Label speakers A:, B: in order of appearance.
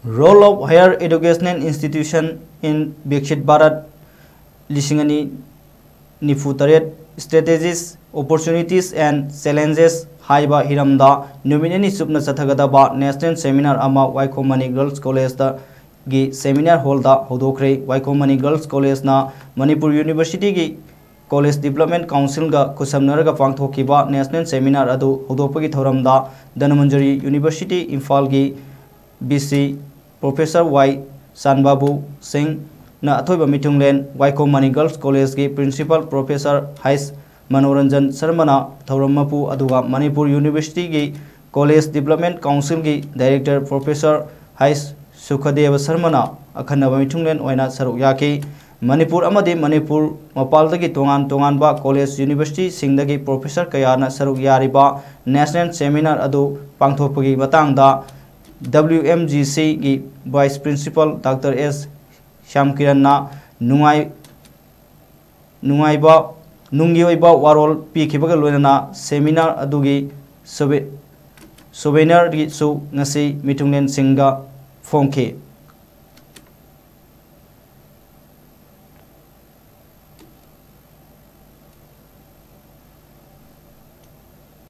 A: Role of higher educational institution in Viksit Bharat Lishingani Nifutaret strategies, opportunities and challenges haiba hiramda nominani supna sathagadaba national seminar ama Waikomani Girls College da gi seminar hall da hodokre. Waikomani Girls College na Manipur University gi College Development Council ga kusamnaraga pangthokiba national seminar adu hodopagi thoramda Dhanmanjari University Imphal gi BC Professor Y Sanbabu Singh na athoiba mitunglen Waikomani Girls College gi Principal Professor Hais Manoranjan Sharmana Thaurammapu aduga Manipur University gi College Development Council gi Director Professor Hais Sukhadeva Sharmana akhanaba mitunglen oina saruk yaki. Manipur amadi Manipur mapaldagi tongan ba college university singdagi professor kayana saruk yariba national seminar adu pangthokpagi matangda WMGC gi Vice Principal Dr. S. Shamkiran na nungi oiba warol pikibaga loina seminar adugi souvenir gi su ngasi mitunglen singa phongke.